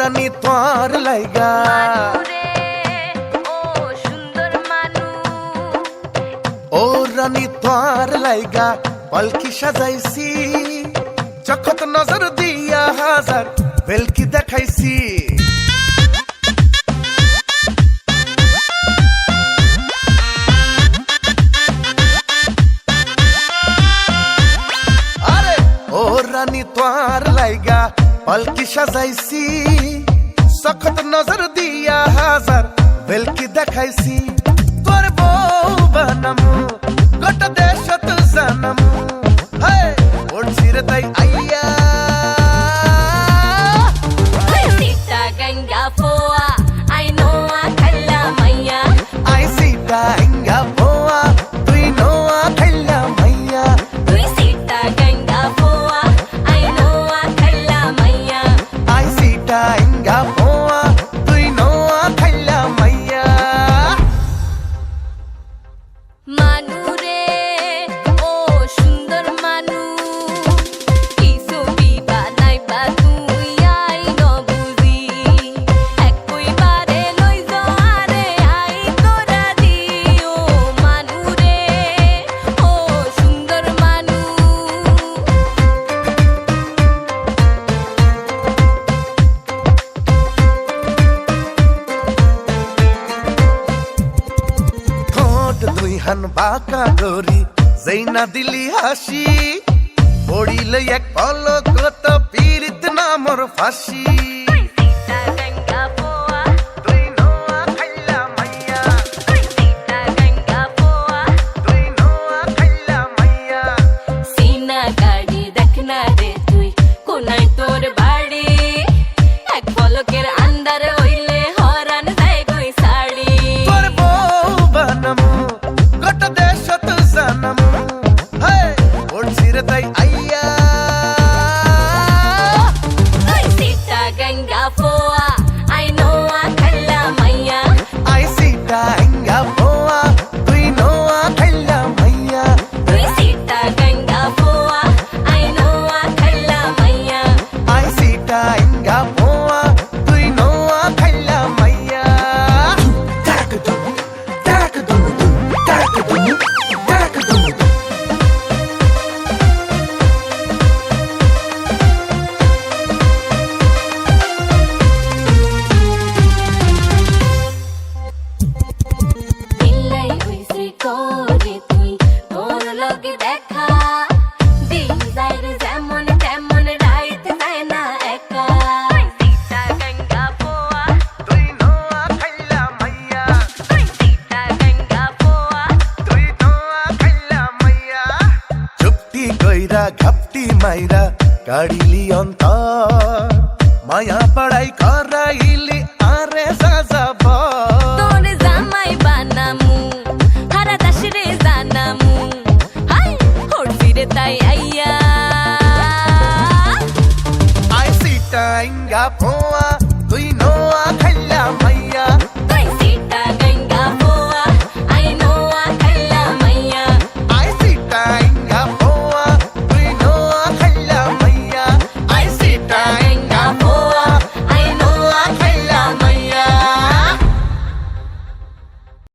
রানী তোর লাইগা ও রানী তোর লাইগা পালকি সাজাইছি চখত নজর দিয়া হাজার বেলকি দেখাইছি আরে ও রানী তোর লাইগা পালকি সাজাইছি চখত নজর দিয়া হাজার বেলকি দেখাইছি তোর বউ বানামু গোটা দেশত জানামু হায় ওড়ছি রে তাই আইয়া Sita ganga poa, I know I khalla maiya. I sita ganga poa, tui know I khalla maiya. Tui sita ganga poa, I know I khalla maiya. I sita ganga poa, tui know I khalla maiya. Manu re, oh sundar manu. Kisu biba nai ba tui ai no buzi. Ekoi bare loi jo are ai tora dio. Manu re, oh sundar manu. ঠোঁট দুই হান বাঁকা গরি যেই না দিলি হাসি পড়িলে এক পলক তো পীড়িত না মোর ফাঁসি Sita ganga poa, তুই নোয়া খাইলা মাইয়া Sita ganga poa. তুই নোয়া খাইলা মাইয়া সিনা গাড়ি দেখনা রে তুই কোনায় তোর বাড়ি এক পলকের আন্দার হইলে হরান যায় কই শাড়ি তোর বউ বানামু গোটা দেশত জানামু হায় ওড়ছি রে তাই আইয়া ওই সীতা গঙ্গা পোয়া আই নো আ খাল্লা মাইয়া আই সীতা গঙ্গা পোয়া তুই নোয়া খাইলা মাইয়া তুই সীতা গঙ্গা পোয়া আই নো আ খাল্লা মাইয়া আই সীতা গঙ্গা পোয়া তুই নোয়া খাইলা মাইয়া তাকদুম তাকদুম তাকদুম তাকদুম দিলাই হইছে করে তুই তোর লগে দেখা দিন যায় রে যেমন তেমন রাইত যায় না একা সীতা গঙ্গা পোয়া তুই নোয়া খাইলা মাইয়া সীতা গঙ্গা পোয়া তুই নোয়া খাইলা মাইয়া চুপটি কইরা ঘাপটি মাইরা কাড়িলি অন্তর মায়া পড়াই করাইলি আরে সাজাব তোর জামাই বানামু হারা দাস রে জানামু হাই হড়ছি রে তাই আইয়া আই সীতা গঙ্গা